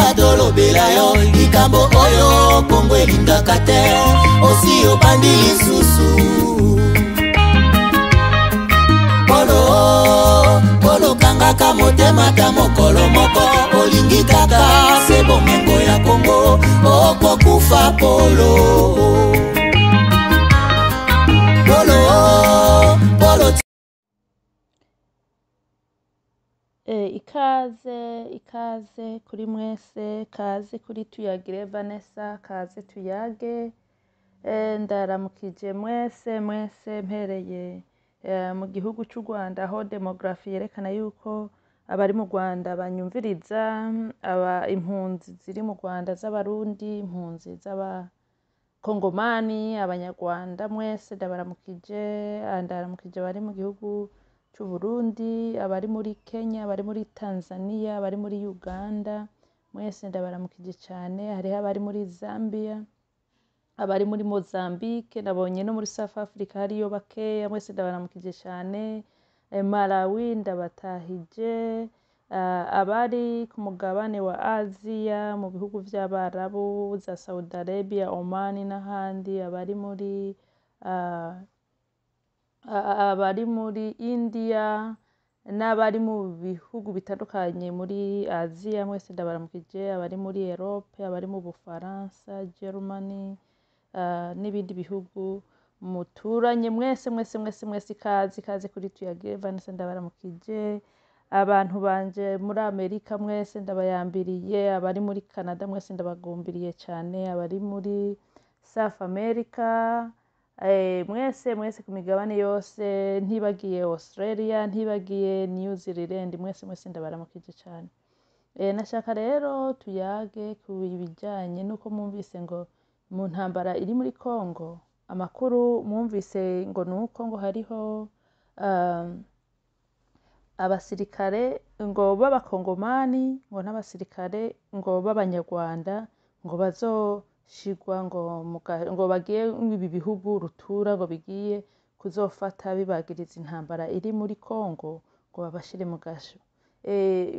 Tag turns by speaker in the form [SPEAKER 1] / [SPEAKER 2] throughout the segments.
[SPEAKER 1] Tika dolo belayo likambo oyo Kongo elingaka te osi obandi lisusu Polo kangaka motema ta mokolo moko olingi kaka se bomengo ya Kongo okokufa polo
[SPEAKER 2] ikaze kuri mwese kaze kuri tuyagire Vanessa kaze tuyage ndaramukije mwese mpereye mu gihugu cy'u Rwanda aho demografi yerekana yuko abari mu Rwanda banyumviriza impunzi ziri mu Rwanda z'abarundi impunzi z'abakongomani abanyarwanda mwese ndabaramukije bari mu gihugu cy'u Burundi abari muri Kenya abari muri Tanzania abari muri Uganda mwese ndabaramukije cyane hariho abari muri Zambia abari muri Mozambique nabonye no muri South Africa hariyo bakeya mwese ndabaramukije cyane Malawi ndabatahije abari ku mugabane wa Asia mu bihugu by'Abarabu za Saudi Arabia Oman n'ahandi abari muri India n'abari mu bihugu bitandukanye muri Asia mwese ndabaramukije abari muri Europe abari mu Bufaransa Germany n'ibindi bihugu muturanye mwese ikaze kuri tuyagire Vanessa ndabaramukije abantu banje muri Amerika mwese ndabayambiriye abari muri Canada mwese ndabagumbiriye cyane abari muri South America mwese ku migabane yose ntibagiye Australia ntibagiye New Zealand mwese ndabaramukije cyane nashaka rero tuyage ku bijyanye nuko mwumvise ngo mu ntambara iri muri Kongo amakuru mwumvise ngo nuko ngo hariho abasirikare ngo b'abakongomani ngo n'abasirikare ngo b'abanyarwanda ngo bazoshigwa ngo bagiye ibi bihugu rutura ngo bigiye kuzofata bibagiriza intambara iri muri Kongo ngo babashire mu gasho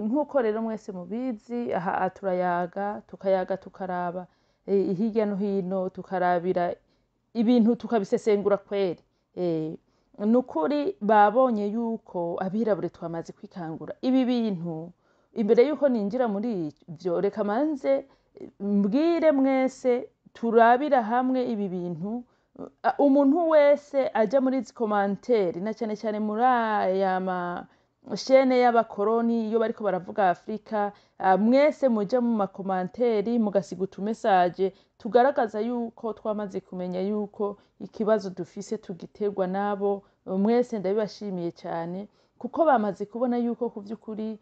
[SPEAKER 2] nk'uko rero mwese mubizi aha tukayaga tukaraba hirya no hino tukarabira ibintu tukabisesengura kweri nukuri babonye yuko abirabure twamaze kwikangura ibi bintu imbere yuko ninjira muri ibyo reka manze mbwire mwese turabira hamwe ibi bintu umuntu wese ajya muri izi commentaire na cyane muri aya shene y'abakoloni iyo bariko baravuga Afrika mwese mujya mu makomanteri mugasiga utumessage tugaragaza yuko twamaze kumenya yuko ikibazo dufise tugiterwa nabo mwese ndabibashimiye cyane kuko bamaze kubona yuko ku by'ukuri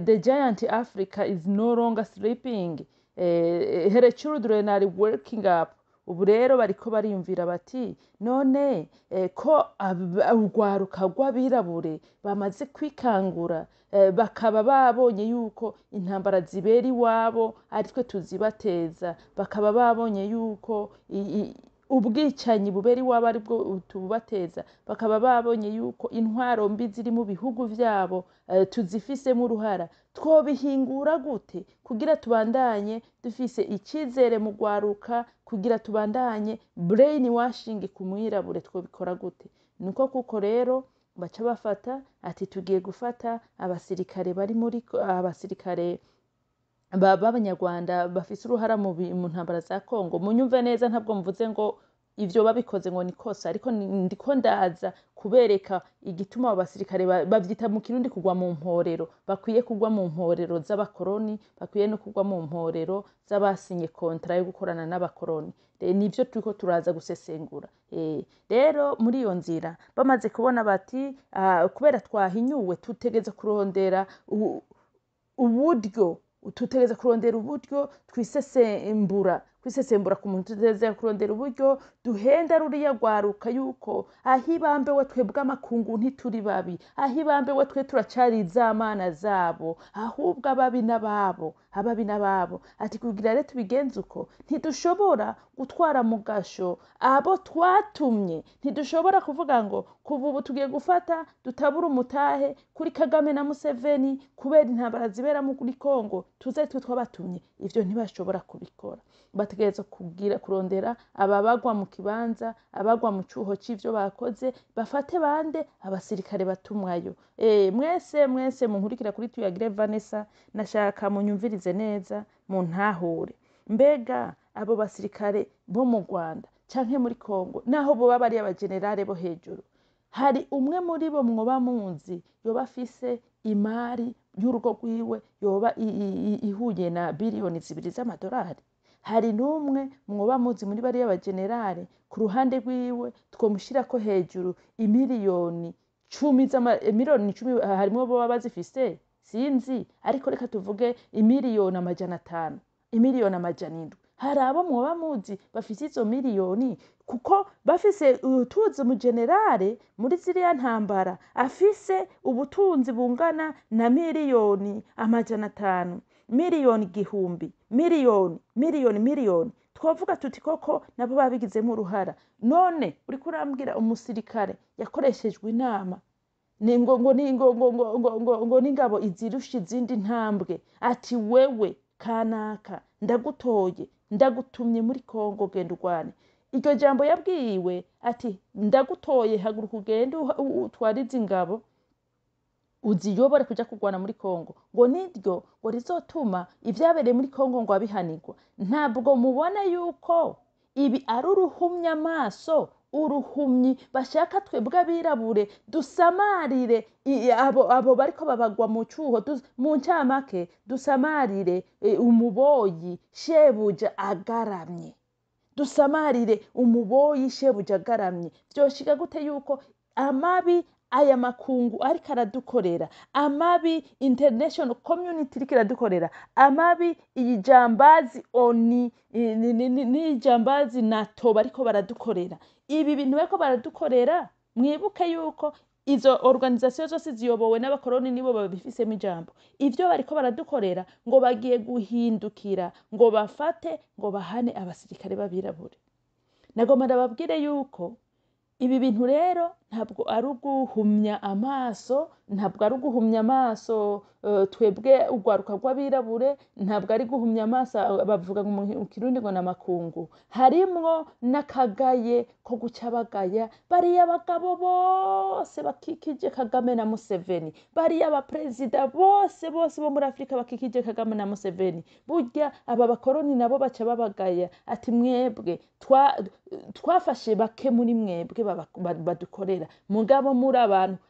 [SPEAKER 2] the giant Africa is no longer sleeping her children are waking up ubu rero bariko bariyumvira bati none ko urwaruka rw'abirabure bamaze kwikangura bakaba babonye yuko intambara zibera iwabo aritwe tuzibateza bakaba babonye yuko ubwicanyi bubera iwabo aribwo tububateza bakaba babonye yuko intwaro mbi ziri mu bihugu byabo tuzifisemo uruhara twobihingura gute kugira tubandanye dufise icyizere mu rwaruka kugira tubandanye brainwashing ku mwirabure twobikora gute nuko kuko rero baca bafata ati tugiye gufata abasirikare bari muri abasirikare b'abanyarwanda bafise uruhara mu ntambara za Kongo munyumve neza ntabwo mvuze ngo ivyo babikoze ngo nikosa ariko ndiko ndaza kubereka igituma abasirikare bavyita mu kirundi kugwa mu mporero bakwiye kugwa mu mporero z'abakoloni bakwiye no kugwa mu mporero z'abasinye kontra yo gukorana n'abakoloni nivyo turiko turaza gusesengura rero muri iyo nzira bamaze kubona bati kubera twahinyuwe tutegeza kurondera uburyo tutegeza kurondera uburyo twisesembura kwisesembura ku muntu tuteze kurondera uburyo duhenda ruriya rwaruka yuko ahibambewe twebwe amakungu ntituri babi, ahibambewe twe turacari zamana zabo, ahubwo ababi n'ababo ati kugira rero tubigenze uko ntidushobora gutwara mu gasho abo twatumye, ntidushobora kuvuga ngo kuva ubu tugiye gufata dutabura umutahe kuri Kagame na Museveni kubera intambara zibera muri Kongo tuze twe twabatumye. Ivyo ntibashobora kubikora, bategereza kugira kurondera ababagwa mu kibanza, abagwa mu cuho c'ivyo bakoze, bafate bande abasirikare batumwayo. Mwese munkurikira kuri Tuyagire Vanessa, nashaka munyumvirize neza muntahure, mbega abo basirikare bo mu Rwanda canke muri Kongo naho bo baba ari abagenerale bo hejuru, hari umwe muri bo mwoba muzi yoba afise imari y'urugo rwiwe yoba ihuye na biliyoni 2 z'amadolari? Hari n'umwe mwoba muzi muri bari abagenerale ku ruhande rwiwe twomushirako hejuru imiliyoni 10 harimo bo bazifise sinzi, ariko reka tuvuge imiliyoni 500, imiliyoni 700. Hari abo mwoba muzi bafise izo miliyoni, kuko bafise utuzi mu generale muri ziriya ntambara afise ubutunzi bungana na miliyoni 500, miliyoni 1,000, miliyoni twavuga tuti koko nabo babigizemo uruhara. None uri kurambwira umusirikare yakoreshejwe inama ngo n'ingabo izirusha izindi ntambwe, ati wewe kanaka ndagutoye ndagutumye muri Kongo genda urwane. Iryo jambo yabwiwe ati ndagutoye haguruka ugende utwarize ingabo uziyobore kuja kurwana muri Kongo, ngo niryo ngo rizotuma ivyabereye muri Kongo ngo abihanirwa. Ntabwo mubona yuko ibi ari uruhumya amaso, uruhumyi bashaka twebwe abirabure dusamarire abo bariko babagwa mu cuho mu ncamake, dusamarire umuboyi shebuja agaramye, dusamarire umuboyi shebuja agaramye. Vyoshika gute yuko amabi aya makungu ariko aradukorera, amabi international community iriko iradukorera, amabi ijambazi oni n'ijambazi NATO bariko baradukorera, ibi bintu bariko baradukorera mwibuke yuko izo organisation zose ziyobowe n'abakoroni nibo babifisemo ijambo. Ivyo bariko baradukorera ngo bagiye guhindukira ngo bafate ngo bahane abasirikare babirabure. Nagomba ndababwire yuko ibi bintu rero ntabwo ari uguhumya amaso, ntabwo ari uguhumya amaso twebwe ugwaruka rw'abirabure, ntabwo ari guhumya amaso bavuga mu Kirundi ngo namakungu. Harimwo n'akagaye ko guca bagaya bariya bagabo bose bakikije Kagame na Museveni, bariya abaperezida bose bo muri Afrika bakikije Kagame na Museveni. Burya aba bakoroni nabo baca babagaya ati mwebwe twafashe bake muri mwebwe badukorera, mugabo muri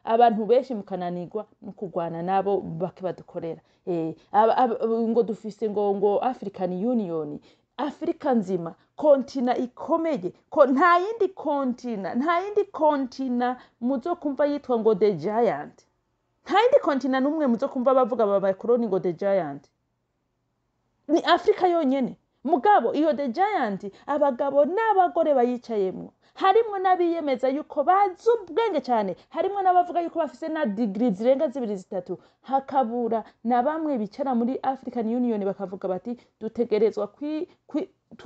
[SPEAKER 2] abantu benshi mukananirwa no kugwana nabo bake badukorera. Ngo dufise ngo African Union, Afrika nzima kontina ikomeye ko nta yindi kontina muzokumva yitwa ngo the giant, nta yindi kontina numwe muzokumva bavuga Abakoloni ngo the giant, ni Afrika yonyene. Mugabo iyo the giant abagabo n'abagore bayicayemwo, harimo n'abiyemeza yuko bazi ubwenge cyane, harimo n'abavuga yuko bafise na degree zirenga 2-3, hakabura na bamwe bicara muri African Union bakavuga bati dutegerezwa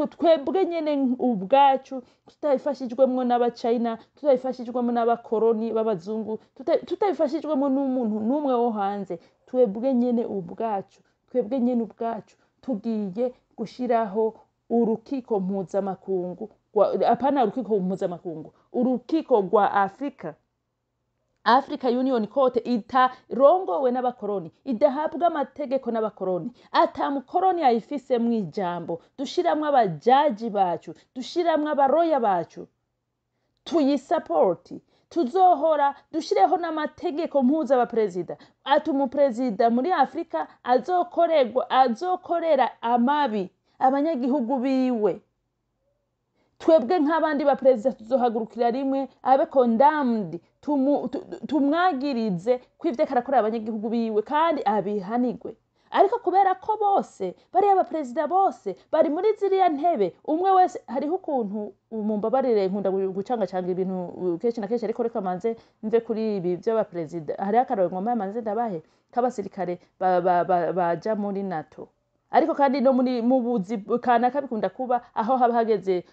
[SPEAKER 2] twebwe nyene ubwacu, tutayifashijwemo n'abachina, tutayifashijwemo n'abakoroni b'abazungu, tutayifashijwemo n'umuntu n'umwe wo hanze, twebwe nyene ubwacu tugiye gushiraho urukiko mpuzamakungu, apana urukiko mpuzamakungu, urukiko rwa Africa Union Court itarongowe n'abakoroni, idahabwa amategeko n'abakoroni, atamukoroni ayifise mu ijambo. Dushiramwe abajaji bacu, dushiramwe abaroya bacu, tuyisupporti, tuzohora dushireho n'amategeko mpuza abaperezida. Ati umuperezida muri Afrika azokorera amabi abanyagihugu biwe, twebwe nk'abandi baperezida tuzohagurukira rimwe abe condemned, tumwagirize kw'ivyo karakorera abanyagihugu biwe kandi abihanirwe. ariko kubera ko bose bari abaperezida bose bari muri ziriya ntebe umwe wese hariho ukuntu mumbabarire nkunda gucangacanga ibintu kenshi na kenshi ariko reka manze mve kuri ibi by'abaperezida hariho akarero ngoma manze ndabahe k'abasirikare baja muri NATO ariko kandi no mu buzi kanaka bikunda kuba aho haba hageze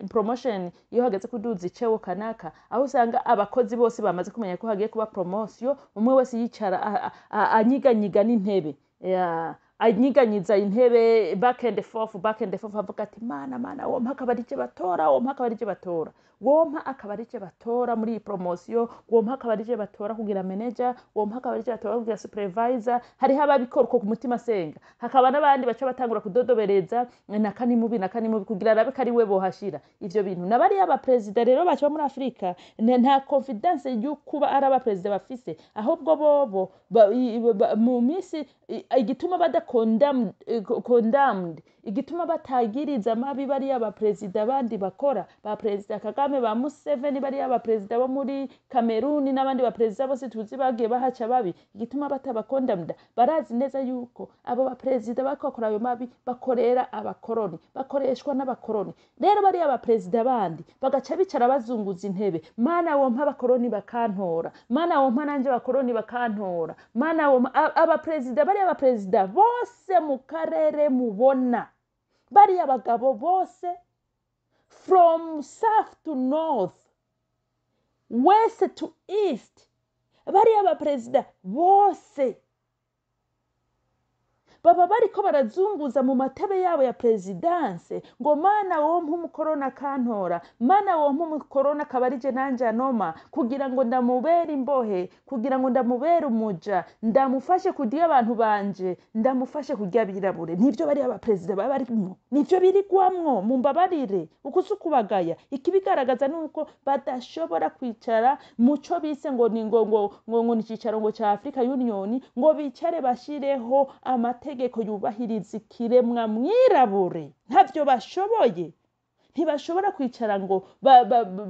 [SPEAKER 2] promotion iyo hageze kuduza icewo kanaka aho usanga abakozi bose bamaze kumenya ko hagiye kuba promotion umwe wese yicara anyiganyiga n'intebe anyiganyiza intebe back and forth avuga ati mana wompa akabarije batora wompa akabarije batora muri iyi promotion wompa akabarije batora kugira manager wompa akabarije batora kugira supervisor hariho ababikora uko ku mutima senga hakaba n'abandi baca batangura kudodobereza nakani mubi kugira arabe kari we bohashira ivyo bintu nabari abaperezida rero baca muri Afrika nta confidence y'ukuba ari abaperezida bafise ahubwo bobo mu misi igituma condemned igituma batagiriza amabi bari abaperezida bandi bakora ba perezida Kagame ba Museveni bari abaperezida bo muri Cameroon n'abandi baperezida bose tuzi bagiye bahaca babi igituma batabakondamda barazi neza yuko abo baperezida bakokora ayo mabi bakorera abakoroni bakoreshwa n'abakoroni rero bari abaperezida bandi bagaca bicara bazunguza intebe mana wompa abakoroni bakantora mana wompa nanje abakoroni bakantora mana wompa abaperezida bari abaperezida bose mu karere mubona bari abagabo bose from south to north west to east bari abaperezida bose baba bariko barazunguza mu matebe yabo ya presidence ngo mana wompa umukorona kantora mana wompa umukorona kabarije nanje anoma kugira ngo ndamubere imbohe kugira ngo ndamubere umuja ndamufashe kudiya abantu banje ndamufashe kujya birabure nivyo bari abaperezida baba barimo nivyo birigwamwo mumbabarire ukuzukubagaya ikibigaragaza nuko badashobora kwicara muco bise ngo ni ngo nicicaro ngo ca Africa Union ngo bicare bashireho amategeko yubahiriza ikiremwa mwirabure ntavyo bashoboye ntibashobora kwicara ngo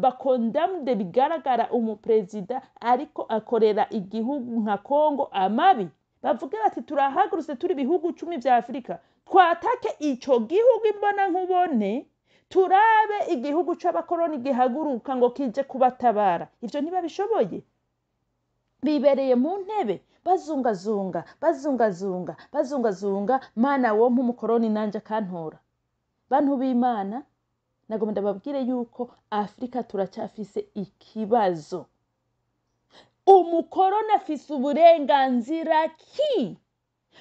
[SPEAKER 2] bakondamde bigaragara umuperezida ariko akorera igihugu nka Kongo amabi bavuga bati turahagurutse turi bihugu 10 vya Afrika twatake ico gihugu imbona nkubone turabe igihugu c'abakoroni gihaguruka ngo kije kubatabara ivyo ntibabishoboye bibereye mu ntebe bazungazunga mana wompa umukoroni nanje kantora bantu b'Imana nagomba ndababwire yuko Afrika turacyafise ikibazo umukoroni afise uburenganzira ki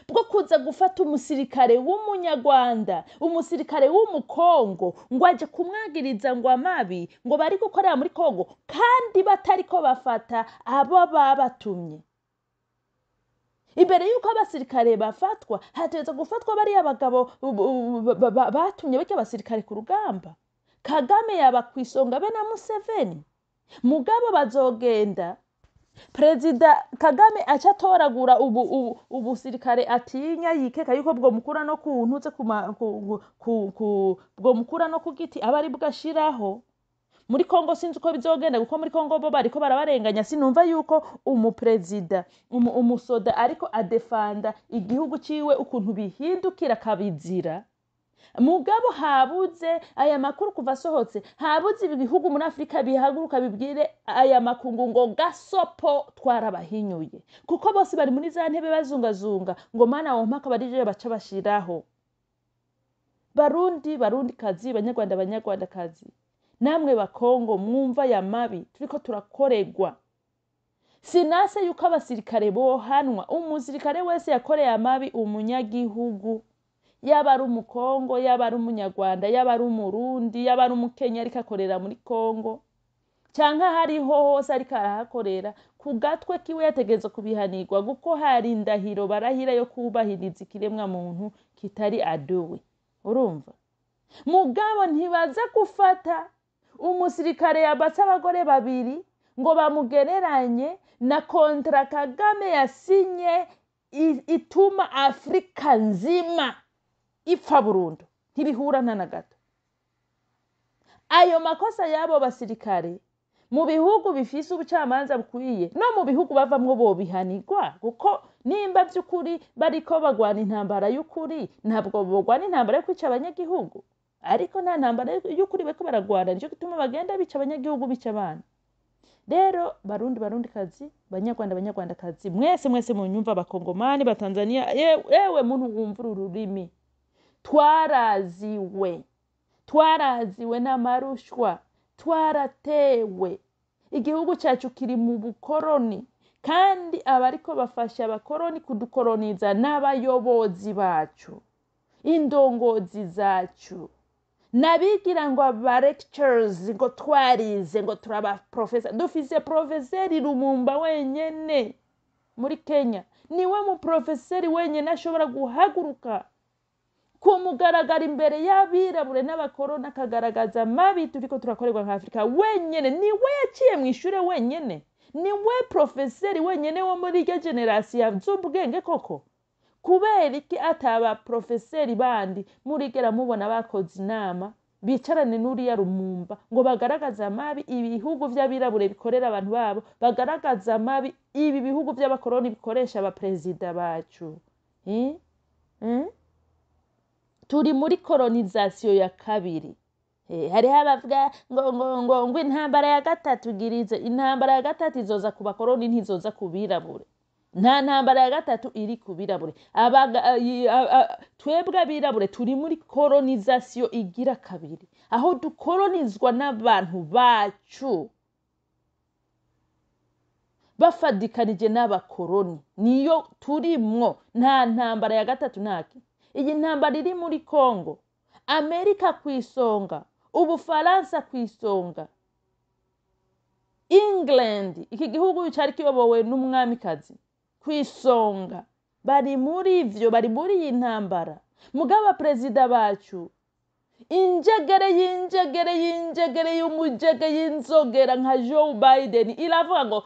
[SPEAKER 2] bwo kuza gufata umusirikare w'umunyarwanda umusirikare w'umukongo ngo aje kumwagiriza ngo amabi ngo bari gukorera muri Kongo kandi batariko bafata abo babatumye imbere yuko abasirikare bafatwa hateze gufatwa bari abagabo batumye bake abasirikare ku rugamba Kagame yaba kwisonga be na Museveni mugabo bazogenda Perezida Kagame acha toragura ubusirikare atinya yikeka yuko bwo mukura no kuntuze bwo mukura no kugiti abari bwashiraho muri Kongo sinzi uko bizogenda kuko muri Kongo bo bariko barabarenganya sinumva yuko umuperezida umusoda ariko adefanda igihugu ciwe ukuntu bihindukira kabizira mugabo habuze aya makuru kuva sohotse habuze ibihugu muri Afrika bihaguruka bibwire aya makungu ngo gasopo twarabahinyuye kuko bose bari muri za ntebe bazungazunga ngo mana wompa kabarije baca bashiraho Barundi kazi Banyarwanda kazi namwe bakongo mwumva ya mabi turiko turakoregwa sinase yuko abasirikare bohanwa umusirikare wese yakoreye amabi umunyagihugu yaba ari umukongo yaba ari umunyarwanda yaba ari umurundi yaba ari umukenya ariko akorera muri Kongo cyangwa hariho hose ariko arahakorera ku gatwe kiwe yategeza kubihanirwa guko hari indahiro barahira yo kubahiriza ikiremwa muntu kitari aduwe urumva mugabo ntibaza gufata umusirikare yabatse abagore babiri ngo bamugereranye na kontra Kagame yasinye ituma Afrika nzima ipfa burundu ntibihura na gato ayo makosa yabo basirikare mu bihugu bifise ubucamanza bukwiye no mu bihugu bavamwo bobihanirwa kuko nimba by'ukuri bariko bagwana intambara y'ukuri ntabwo bogwana intambara yo kwica abanyagihugu ariko nta ntambara y'ukuri bariko baragwana nico gituma bagenda bica abanyagihugu bica abana rero barundi kazi banyarwanda kazi mwese munyumva Abakongomani Batanzania yewe muntu wumva ururimi twaraziwe n'amarushwa twaratewe igihugu cyacu kiri mu bukoroni kandi abariko bafasha abakoroni kudukoroniza n'abayobozi bacu indongozi zacu nabigira ngo aba lectures ngo twarize ngo turaba professor dufise professeur Lumumba wenyene muri Kenya niwe mu professeur wenyene ashobora guhaguruka kumugaragara imbere y'abirabure n'abakorona akagaragaza mabi turiko turakorerwa nka Afrika wenyene niwe yaciye mu ishure wenyene niwe professeur wenyene wo muri iryo generation yazubwenge koko kubera iki ataba professeur bandi murigera mubona bakoze inama bicarane n'uriya Lumumba ngo bagaragaza mabi ibihugu by'abirabure bikorera abantu babo bagaragaza mabi ibi bihugu by'abakoroni bikoresha abapresident bacu turi muri colonization ya kabiri hari abavuga ngo intambara ya gatatu girize intambara ya gatatu izoza ku bakoroni ntizoza kubirabure nta ntambara ya gatatu iri kubirabure twebwe abirabure turi muri colonization igira kabiri aho dukolonizwa n'abantu bacu bafadikanije n'abakoroni niyo turimwo nta ntambara ya gatatu naki iyi ntambara iri muri Congo Amerika kwisonga Ubufaransa kwisonga England iki gihugu cyari kiyobowe n'umwamikazi kwisonga bari muri iyi ntambara mugaba president bacu injegere y'umujege y'inzogera nka Joe Biden iravuga ngo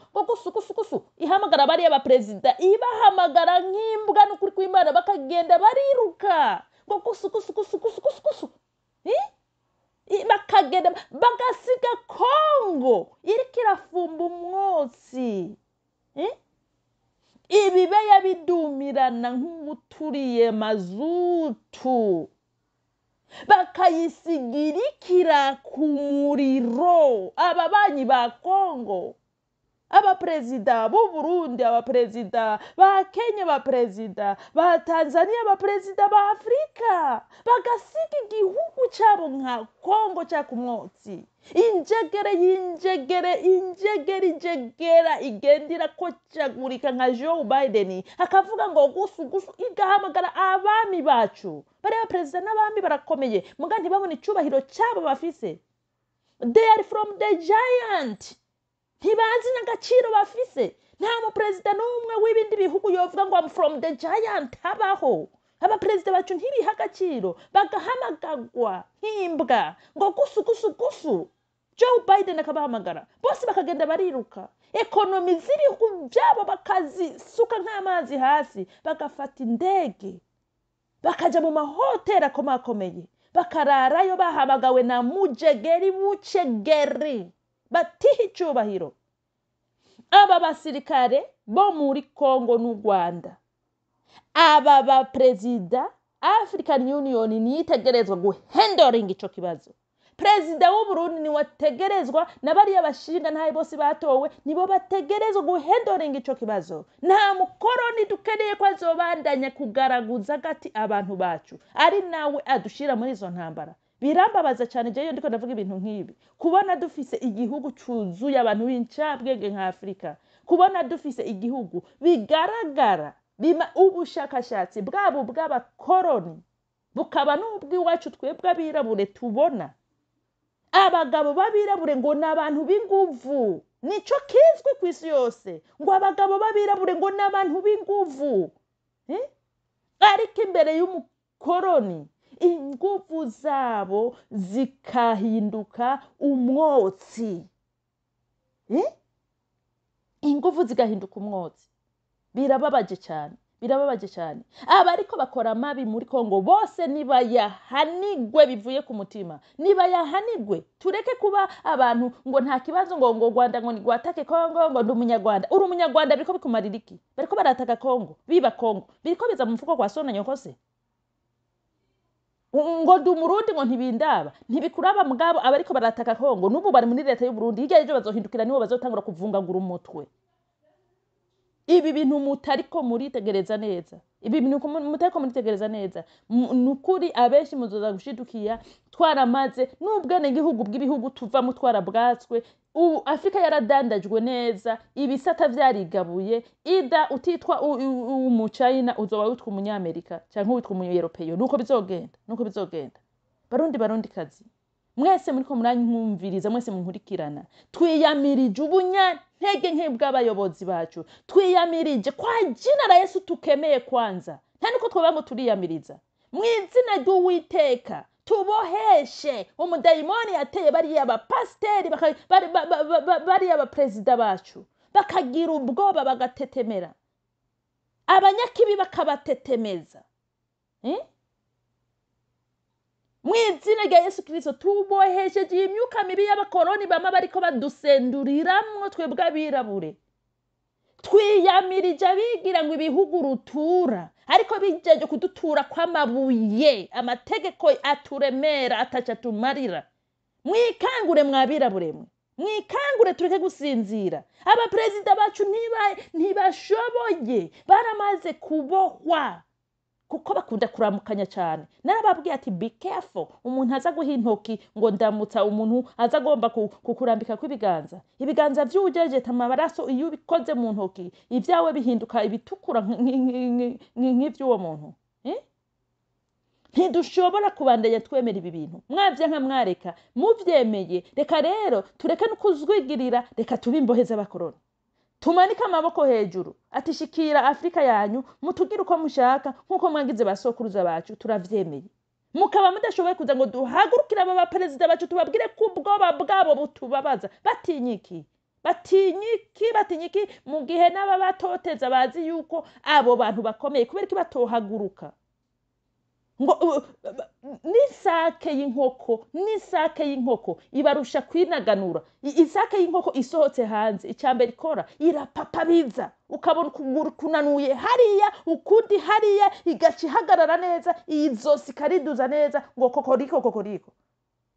[SPEAKER 2] kusu ihamagara bari aba president ibahamagara nk'imbwa n'ukuri kw'Imana bakagenda bariruka ngo kusu bakagenda bagasiga Congo iriko irafumba umwotsi ibibeya bidumirana nk'ubuturiye mazutu bakayisigirikira ku muriro ababanyi ba Congo abaperezida b'u Burundi abaperezida ba Kenya abaperezida ba Tanzania abaperezida ba Afrika bagasiga igihugu cyabo nka Congo cya kumwotsi injegera igendera ko cyagurika nka Joe Biden akavuga ngo gusu igahamagara abami bacu bari abaperezida n'abami barakomeye muga ntibabone icubahiro cyabo bafise they are from the giant ntibazi n'agaciro bafise nta muperezida n'umwe w'ibindi bihugu yovuga ngo I'm from the giant habaho abaperezida bacu ntibiha agaciro bagahamagagwa nk'imbwa ngo gusu Joe Biden akabahamagara bose bakagenda bariruka ekonomi z'ibihugu byabo bakazisuka nk'amazi hasi bagafata indege bakaja mu mahoteli akomakomeye bakararayo bahamagawe na bucegeri batiha icubahiro aba basirikare bo muri Congo n'u Rwanda aba ba president African Union nitegerezwa guhandling ico kibazo Perezida w'u Burundi ni wategerezwa na bari abashinga ntaye bose batowe nibo bategerezwa guhandling ico kibazo nta mukoroni dukeneye ko azobandanya kugaraguza gati abantu bacu ari nawe adushira muri izo ntambara birambabaza cyane je ndiko ndavuga ibintu nk'ibi kubona dufise igihugu cuzuye abantu b'incabwenge nka Afrika kubona dufise igihugu bigaragara bima ubushakashatsi bwabo bw'abakoroni bukaba n'ubw'iwacu twebwe abirabure tubona abagabo babirabure ngo n'abantu b'inguvu nico kizwe kwisi yose ngo abagabo babirabure ngo n'abantu b'inguvu ariko imbere y'umukoroni inguvu zabo zikahinduka umwotsi inguvu zigahinduka umwotsi birababaje cyane birababaje cyane. Abariko bakora mabi muri Kongo bose niba yahanigwe bivuye ku mutima, niba yahanigwe. Tureke kuba abantu ngo nta kibazo ngo Rwanda ngo ni gwatake Kongo ngo ndi umunyarwanda. Uri umunyarwanda biriko bikumarira iki? Bariko barataka Kongo, biba Kongo, biriko biza mu mfuko kwa sona nyokose. Ngo ndi umurundi ngo ntibindaba, ntibikuraba mugabo abariko barataka Kongo n'ubu bari muri leta y'u Burundi, hirya ejo bazohindukira nibo bazotangura kuvungagura umutwe. Ibi bintu mutariko muritegereza neza, ibi bintu mutariko muritegereza neza, nukuri abenshi muzoza gushidukiya twaramaze n'ubwene igihugu bw'ibihugu tuvamo twarabwatswe. Afrika yaradandajwe neza, ibisata vyarigabuye. Ida utitwa umuchina uzoba witwa umunyamerika cyangwa witwa umuyeropeyo. Nuko bizogenda. Barundi kazi, mwese muriko murankumviriza, mwese munkurikirana, twiyamirije ubunyantege nke bw'abayobozi bacu, twiyamirije kwa jina la Yesu tukemeye kwanza, nta nuko twoba ngo turiyamiriza mw'izina ry'Uwiteka. Tuboheshe umudayimoni yateye bariya abapasiteri bariya abaperezida bacu, bakagira ubwoba bagatetemera, abanyakibi bakabatetemeza. Mw'izina rya Yesu Kristo tuboheshe imyuka mibi y'abakoloni bama bariko badusenduriramwo twebwe abirabure. Twiyamirije abigira ngo ibihugu rutura, ariko bijeje kudutura kw'amabuye, amategeko aturemera ataca tumarira. Mwikangure mwabirabure mwe, mwikangure tureke gusinzira. Abaperezida bacu ntibashoboye, baramaze kubohwa kuko bakunda kuramukanya cyane. Narababwiye ati be careful, umuntu aza guha intoki ngo ndamutsa, umuntu aza agomba kukurambika kw'ibiganza. Ibiganza vy'ujeje tamabaraso iyo bikoze mu ntoki, ivyawe bihinduka ibitukura nk'ivy'uwo muntu. Ntidushobora kubandanya twemera ibi bintu. Mwavye nka mwareka, muvyemeye. Reka rero tureke no kuzwigirira, reka tubimboheza abakoloni. Tumanika amaboko hejuru, atishikira Afrika yanyu, mutugira uko mushaka nkuko mwagize basokuruza bacu, turavyemeye. Mukaba mudashoboye kuza ngo duhagurukira aba perezida bacu tubabwire ko ubwoba bwabo butubabaza. Batinyiki mu gihe n'aba batoteza bazi yuko abo bantu bakomeye kubera ki batohaguruka. Ngo nisake y'inkoko ibarusha kwinaganura. Isake y'inkoko isohotse hanze, icyambere ikora irapapabiza, ukabona ukuguru kunanuye hariya, ukundi hariya, igaca ihagarara neza, izosi kariduza neza ngo kokoriko.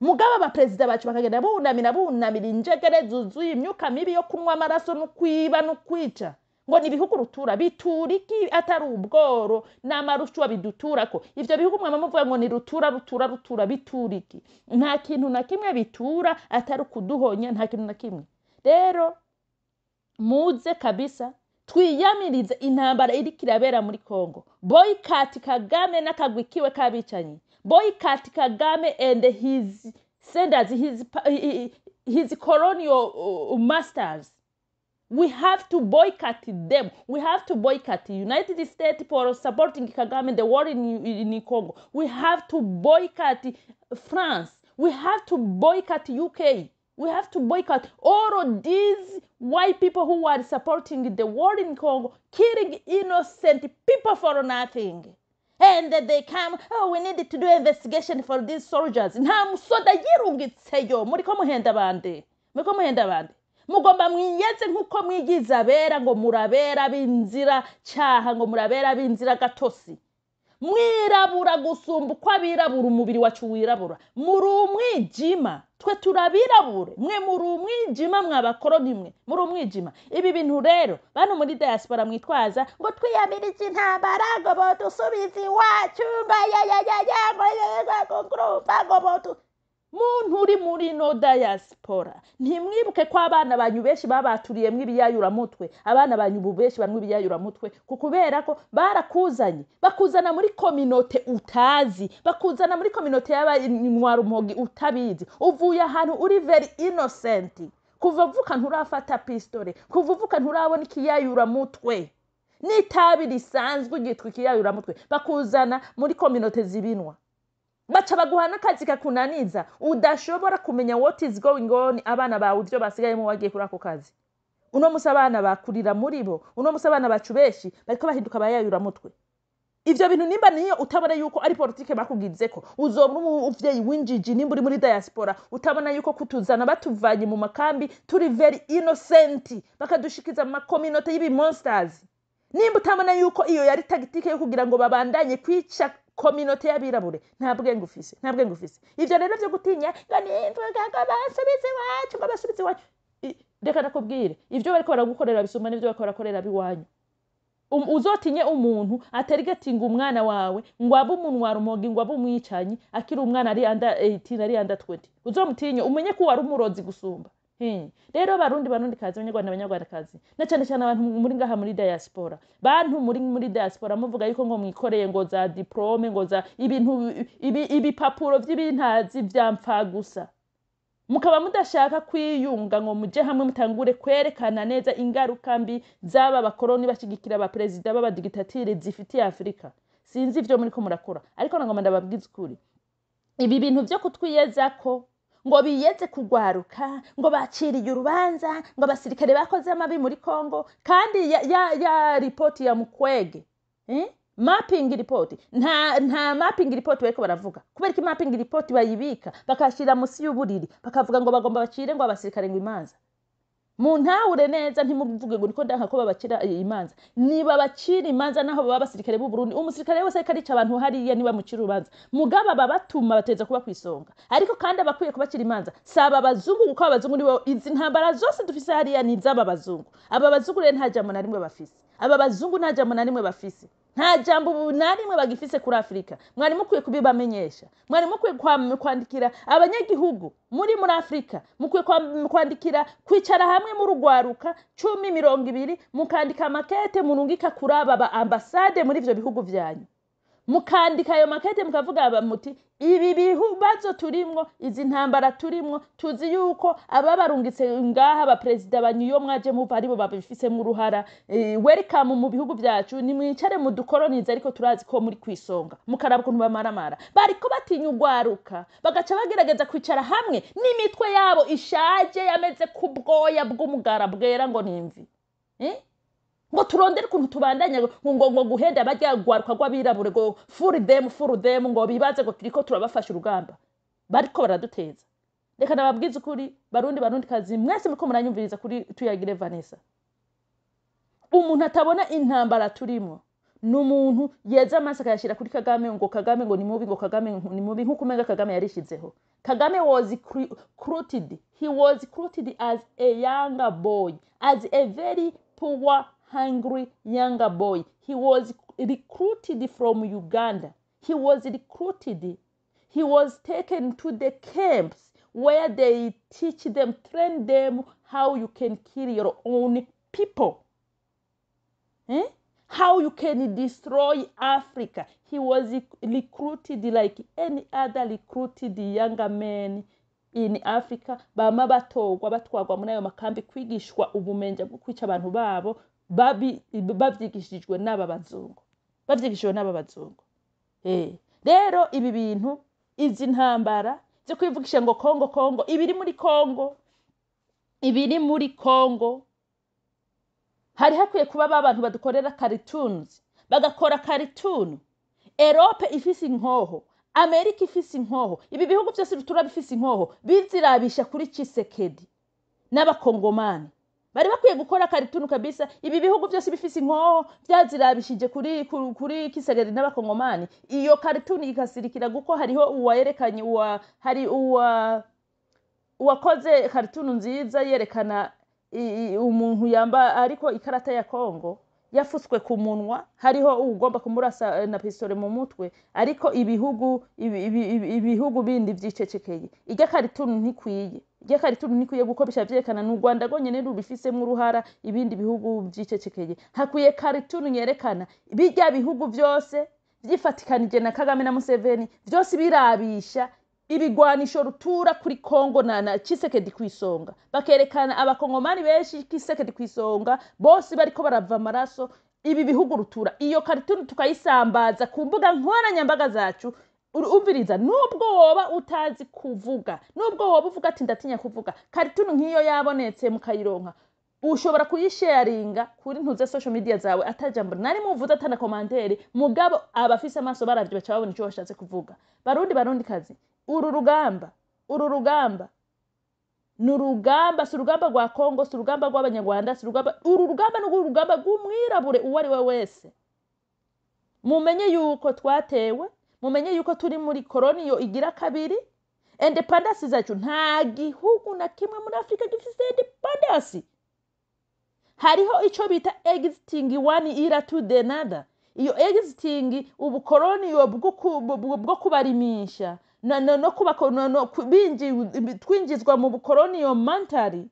[SPEAKER 2] Mugaba abaperezida bacu bakagenda bunamira injegere zuzuye imyuka mibi yo kunywa amaraso no kwiba no kwica. Ngo ni bihugu rutura, bituriki atari ubworo n'amarushwa biduturako. Ivyo bihugu mwama muvuga ngo ni rutura bituriki. Nta kintu na kimwe bitura atari kuduhonya, nta kintu na kimwe. Rero muze kabisa twiyamirize intambara iriko irabera muri Kongo. Boycott Kagame n'akagwikiwe kabicanyi. Boycott Kagame and his senders, his colonial masters. We have to boycott them. We have to boycott the United States for supporting Kagame, the war in Congo. We have to boycott France. We have to boycott UK. We have to boycott all of these white people who are supporting the war in Congo, killing innocent people for nothing. And they come, we need to do investigation for these soldiers. Nta musoda yirungitseyo. Muriko muhenda bande. Mugomba mwiyeze nkuko mwigiza abera ngo murabera binzira cyaha, ngo murabera binzira gatosi. Mwirabura gusumba uko abirabura umubiri wacu wirabura. Muri umwijima, twe turabirabure. Mwe muri umwijima mwabakoloni mwe. Muri umwijima. Ibi bintu rero bantu muri diaspora mwitwaza ngo twiyamirize intambara ngo bodusubize iwacu ngo bodu. Muntu uri muri no diaspora, ntimwibuke ko abana banyu benshi babaturiyemwe ibiyayuramutwe. Abana banyu benshi banwe ibiyayuramutwe kukubera ko bakuzana muri community utazi, bakuzana muri community y'abanywarumogi utabizi. Uvuye ahantu uri very innocent, kuvuvuka nturafata pistole, kuvuvuka nturabona ikiyayuramutwe n'itabi risanzwe gitwa ikiyayuramutwe, bakuzana muri community zibinwa. Baca baguhana akazi kakunaniza, udashobora kumenya what is going on abana bawe ivyo basigaye mu wagiye kuri ako kazi. uno musi abana bakurira muri bo, uno musi abana bacu beshi bariko bahinduka bayayura mutwe. Ivyo bintu nimba niyo utabona yuko ari politike bakugizeko, uzoba umuvyeyi winjiji nimba uri muri diaspora, utabona yuko kutuzana batuvanye mu makambi turi very innocent, bakadushikiza mu community y'ibi monsters. Nimba utabona yuko iyo yari tactique yo kugira ngo babandanye kwica community y'abirabure, nta bwenge ufise. Ivyo rero vyo gutinya ngo nimvuga basubize wacu. Reka nakubwire, ivyo bariko baragukorera bisumba n'ivyo bariko barakorera biwanyu. Uzotinye umuntu atarigatinga umwana wawe ngo abe umunwa rumogi ngo abe umwicanyi akiri umwana ari under 18 ari under 20. Uzomutinye umenye ko wari umurozi gusumba. Rero barundi kazi abanyarwanda kazi na cyane cyane abantu muri ngaha muri diaspora, bantu muri diaspora muvuga yuko ngo mwikoreye ngo za diplome ngo za ibintu ibipapuro vy'ibintazi vyamfa gusa, mukaba mudashaka kwiyunga ngo muje hamwe mutangure kwerekana neza ingaruka mbi zaba abakoloni bashigikira aba president baba dictature zifitiye Afrika. Sinzi ivyo muri ko murakora, ariko nangoma ndababwiza ukuri, ibi bintu vyo kutwiyezako ngo biyeze kugwaruka ngo baciriye urubanza ngo abasirikare bakoze amabi muri Kongo, kandi ya report ya Mukwege mapping report nta mapping report bariko baravuga. Kubera ki mapping report bayibika bakashira musi y'uburiri bakavuga ngo bagomba bacire ngo abasirikare ngo imanza? Muntahure neza ntimuvuge ngo niko ndanka ko babacira imanza. Niba bacira imanza naho baba basirikare b'u Burundi, umusirikare wese karica abantu hariya niba mucira urubanza mugaba babatuma bateza kuba kwisonga. Ariko kandi abakwiye kubacira imanza saba abazungu, kuko abazungu nibo izi ntambara zose dufise hariya ni zaba bazungu. Aba bazungu rero nta jambo na rimwe bafise, aba bazungu nta jambo na rimwe bafise, nta jambo na rimwe bagifise kuri Afrika. Mwari mukwiye kubibamenyesha, mwari mukwiye kwandikira abanyagihugu muri Afrika, mukwiye kwandikira kwicara hamwe mu rugwaruka 10-20 mukandika makete murungika kuri aba ambassade muri ivyo bihugu vyanyu, mukandika ayo makete mukavuga muti ibi bihubazo turimwo, izi ntambara turimwo, tuzi yuko aba barungitse ngaha aba president banyu mwaje muva aribo babifise mu ruhara, welcome mu bihugu vyacu, ni mwicare mu dukolonize, ariko turazi ko muri kwisonga mukaraba ukuntu bamaramara. Bariko batinya ugwaruka bagaca bagerageza kwicara hamwe n'imitwe yabo ishaje yameze kubwoya bw'umugara bwera ngo nimvi ngo turondere ukuntu tubandanya ngo guhenda bajya gwaruka gw'abirabure ngo full them ngo bibaze ngo turiko turabafasha urugamba. Bariko baraduteza. Reka nababwiza ukuri barundi kazi mwese muko muranyumviriza kuri Tuyagire Vanessa, umuntu atabona intambara turimo n'umuntu yeza amaso akayashira kuri Kagame ngo ni mubi, ngo Kagame ni mubi, nkuko umenga Kagame yarishizeho. Kagame was recruited, he was recruited as a younger boy, as a very poor hungry younger boy. He was recruited from Uganda. He was recruited. He was taken to the camps where they teach them, train them how you can kill your own people. How you can destroy Africa. He was recruited like any other recruited younger man in Africa. Bama batogwa batwagwa muri ayo makambi kwigishwa ubumenja bwo kwica abantu babo bavyigishijwe n'aba bazungu. Rero ibi bintu, izi ntambara zo kwivugisha ngo Kongo ibiri muri Kongo hari hakwiye kuba abantu badukorera cartoons, bagakora cartoon. Europe ifise inkoho, Amerika ifise inkoho, ibi bihugu byose turabifise inkoho, bizirabisha kuri Tshisekedi n'Abakongomani. Bari bakwiye gukora cartoon kabisa, ibi bihugu byose bifise inkoho byazirabishije kuri Tshisekedi n'Abakongomani. Iyo cartoon ikasirikira guko hariho uwayerekanye uwakoze cartoon nziza yerekana umuntu yamba ariko ikarata ya Kongo yafuswe ku munwa, hariho ugomba kumurasa na pistole mu mutwe, ariko ibihugu bindi vyicecekeye. Ijya cartoon ntikwiye guko bishavyerekana n'u Rwanda gonyene rubifisemo uruhara, ibindi bihugu vyicecekeye. Hakwiye cartoon yerekana bijya bihugu vyose vyifatikanije na Kagame na Museveni, vyose birabisha ibigwanisho rutura kuri Kongo na Tshisekedi kwisonga, bakerekana Abakongomani benshi Tshisekedi kwisonga, bose bariko barava amaraso ibi bihugu rutura. Iyo cartoon tukayisambaza ku mbuga nkoranyambaga zacu. Umviriza, nubwo woba utazi kuvuga, nubwo woba uvuga ati ndatinya kuvuga, cartoon nk'iyo yabonetse mukayironka, ushobora kuyisharinga kuri ntuze social media zawe atajambo nari muvuze atana commentaire mugabo abafise amaso baravye baca babona ico washatse kuvuga. Barundi kazi, uru rugamba n'urugamba, si urugamba rwa Kongo, si urugamba rw'abanyarwanda, si urugamba, uru rugamba n'urugamba rw'umwirabure uwo ari we wese. Mumenye yuko twatewe, mumenye yuko turi muri koloniyo igira kabiri. Independence zacu nta gihugu na kimwe muri Afrika gifise independence. Hariho ico bita exiting one era to the another. Iyo exiting ubukoloniyo bwo kubarimisha no twinjizwa mu bukoloniyo mentally.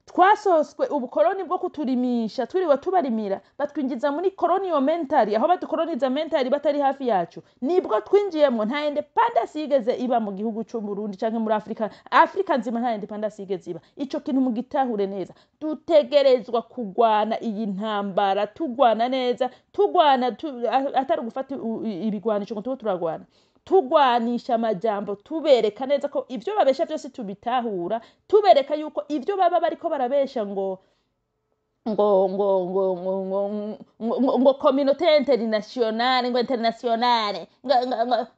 [SPEAKER 2] Twasoswe ubukoloni bwo kuturimisha twiriwe tubarimira batwinjiza muri koloniyo mentally, aho batukoloniza mentally batari hafi yacu. Nibwo twinjiyemo. Nta independence yigeze iba mu gihugu cyo Burundi canke muri Afrika nzima, nta independence yigeze iba. Ico kintu mugitahure neza. Dutegerezwa kugwana iyi ntambara, tugwana neza, tugwana atari gufata ibigwanisho ngo turagwana. Tugwanisha amajambo, tubereka neza ko ivyo babesha byose tubitahura, tubereka yuko ivyo baba bariko barabesha ngo communauté internationale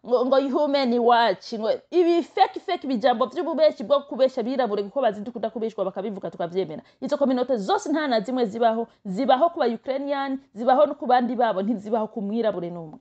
[SPEAKER 2] ngo human watch ngo ibi fake bijambo by'ububeshi bwo kubesha birabure kuko bazidukunda kubeshwa bakabivuga tukavyemera. Izo communauté zose nta na zimwe zibaho ku ba Ukrainian, zibaho no ku bandi babo, ntizibaho ku mwirabure n'umwe.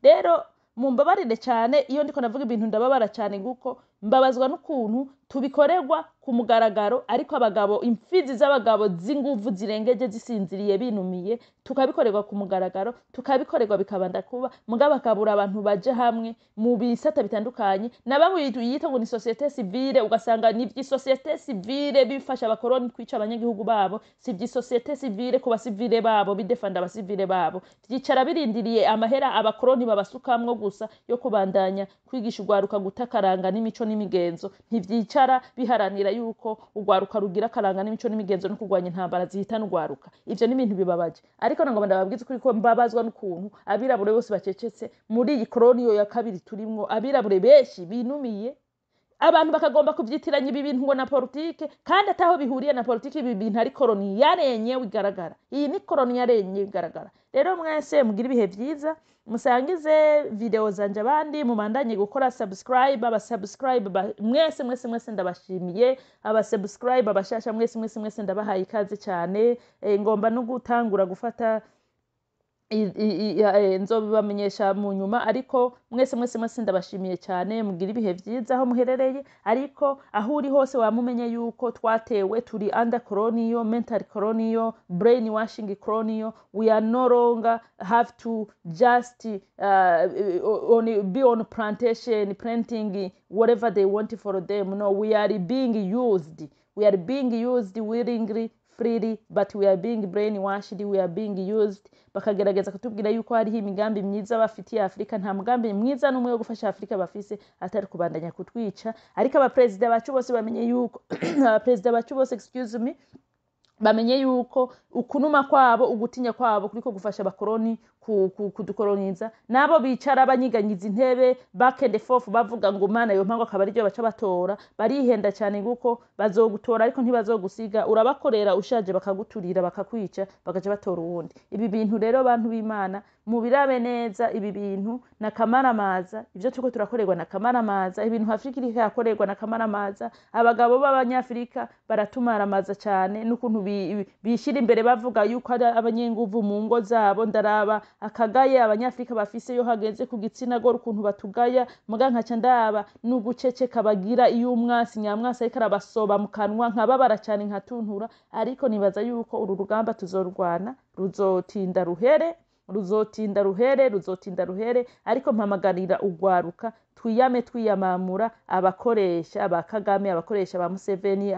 [SPEAKER 2] Rero mumbabarire cyane iyo ndiko navuga ibintu ndababara cyane guko mbabazwa n'ukuntu tubikorerwa ku mugaragaro, ariko abagabo, imfizi z'abagabo z'inguvu zirengeje zisinziriye binumiye, tukabikorerwa ku mugaragaro, tukabikorerwa bikabanda kuba mugabo akabura abantu baje hamwe mu bisata bitandukanye. Nabamwe yita ngo ni société civile, ugasanga ni société civile bifasha abakoroni kwica abanyagihugu babo, si société civile ku basivile babo bidefanda abasivile babo. Vyicara birindiriye amahera abakoroni babasukamwo gusa yo kubandanya kwigisha ugwaruka gutakaranga n'imico n'imigenzo. Ntivyicara biharanira yuko ugwaruka rugira karanga n'imico n'imigenzo no kugwanya intambara zihitana ugwaruka. Ivyo ni ibintu bibabaje. Ariko ngo ndababwiza kuri ko mbabazwa n'ukuntu abirabure bose bacecetse muri iyi koloniyo ya kabiri turimwo. Abirabure benshi binumiye, abantu bakagomba kuvyitiranya ibi bintu ngo na politike, kandi ataho bihuriye na politike. Ibi bintu ari koloni yarenye wigaragara. Iyi ni koloni yarenye wigaragara. Rero mwese mugira ibihe vyiza, musangize video zanje abandi, mumandanye gukora subscribe. Abasubscribe mwese ndabashimiye. Abasubscribe abashasha mwese ndabahaye ikaze cyane. Ngomba no gutangura gufata nzobibamenyesha mu nyuma, ariko mwese ndabashimiye cyane. Mugira ibihe vyiza aho muherereye, ariko aho uri hose wamumenye yuko twatewe, turi under colonial, mental colonial, brainwashing colonial. We are no longer have to just be on plantation planting whatever they want for them. No, we are being used willingly, freely, but we are being brainwashed, we are being used. Bakagerageza kutubwira yuko hariho imigambi myiza bafitiye Afrika. Nta mugambi mwiza n'umwe wo gufasha Afrika bafise atari kubandanya kutwica. Ariko abapresident bacu bose bamenye yuko bamenye yuko ukunuma kwabo, ugutinya kwabo kuriko gufasha abakoroni kudukoloniza. Nabo bicara banyiganyiza intebe back and forth bavuga ngo mana yo mpango akaba aryo baca batora. Barihenda cyane guko bazogutora ariko ntibazogusiga. Urabakorera ushaje bakaguturira bakakwica bagaje batora uwundi. Ibi bintu rero abantu b'Imana mubirabe neza. Ibi bintu na kamaramaza, ivyo tuko turakorerwa na kamaramaza. Ibintu Afrika iri yakorerwa na kamaramaza. Abagabo b'abanyafrika baratumara cyane n'ukuntu bishira imbere bavuga yuko ari abanyenguvu mu ngo zabo. Ndaraba akagaye abanyafrika bafise yo hageze ku gitsina gore ukuntu batugaya, muga nkaca ndaba n'uguceceka bagira iyo umwasi nyamwasi ariko arabasoba mu kanwa nkababara cyane nkatuntura. Ariko nibaza yuko uru rugamba tuzorwana, ruzotinda ruhere. Ariko mpamagarira ugwaruka twiyamamura abakoresha ba Kagame, abakoresha ba Museveni,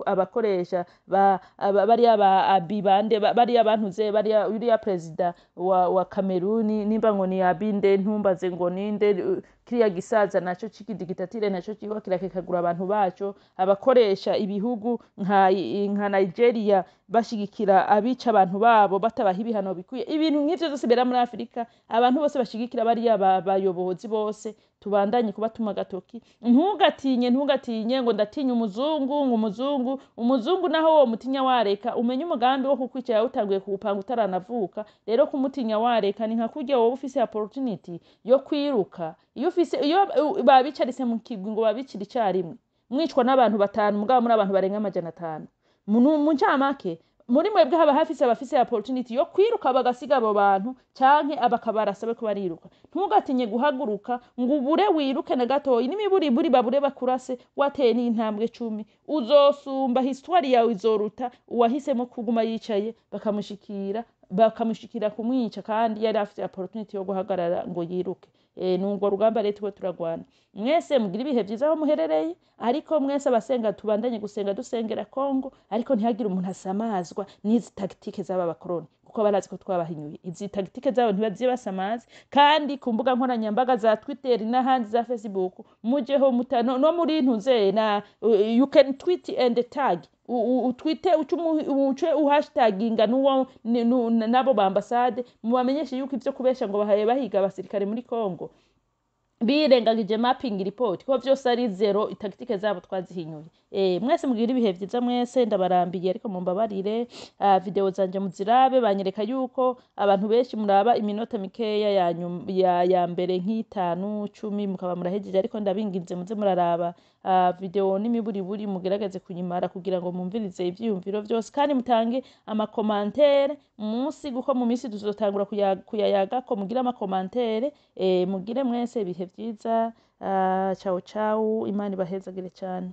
[SPEAKER 2] abakoresha bariya ba Abibande, bariya bantuze, bariya uriya president wa Cameroon, nimba ngo ni Abinde ntumbaze ngo ninde, kiriya gisaza naco cikidigitatire naco kiwa kirakekagura abantu baco. Abakoresha ibihugu nka Nigeria bashigikira abica abantu babo batabaha ibihano bikwiye. Ibintu nk'ivyo byose bera muri Afrika, abantu bose bashigikira bariya bayobozi bose tubandanye kubatuma gatoki ntugatinye ngo ndatinya umuzungu naho wo mutinya wareka umenye umugambi wo kukwicara utanguye kuwupanga utaranavuka rero kumutinya wareka ni nka kurya wowe ufise opportunity yo kwiruka iyo babicarise mu kigwi ngo babicira icarimwe mwicwa n'abantu 5 mugabo muri abantu barenga 500 mu ncamake muri mwebwe haba hafise abafise opportunity yo kwiruka bagasiga abo bantu canke abakabarasabe ko bariruka ntugatinye guhaguruka ngo ubure wiruke na gatoyi n'imiburi babure bakurase wateye n'intambwe 10 uzosumba histoire yawe izoruta uwahisemo kuguma yicaye bakamushikira kumwica kandi yari afite opportunity yo guhagarara ngo yiruke nubwo rugamba leta ko turagwana mwese mugira ibihe byiza aho muherereye ariko mwese abasenga tubandanye gusenga dusengera Kongo ariko ntihagire umuntu asamazwa n'izi tactique z'aba bakoroni kuko barazi ko twabahinyuye izi tactique zabo ntibaziye basamazi kandi ku mbuga nkoranyambaga za Twitter n'ahandi za Facebook mujeho mutano no muri ntuze na you can tweet and tag utwite uce uhashtaginga nuwo nabo ba ambassade mubamenyeshe yuko ivyo kubesha ngo bahaye bahiga abasirikare muri Kongo birengagije mapping report ko vyose ari zero tactique zabo twazihinyuye mwese mugira ibihe vyiza mwese ndabarambiye ariko mumbabarire video zanje muzirabe banyereka yuko abantu benshi muraba iminota mikeya ya mbere nk'itanu 10 mukaba murahejeje ariko ndabinginze muze muraraba video n'imiburiburi mugerageze kunyimara kugira ngo mumvirize ivyiyumviro vyose kandi mutange amakomantere munsi guko mu minsi tuzotangura kuyayaga ko mugira amakomantere mugire mwese ibihe vyiza ciao Imana ibahezagire cyane.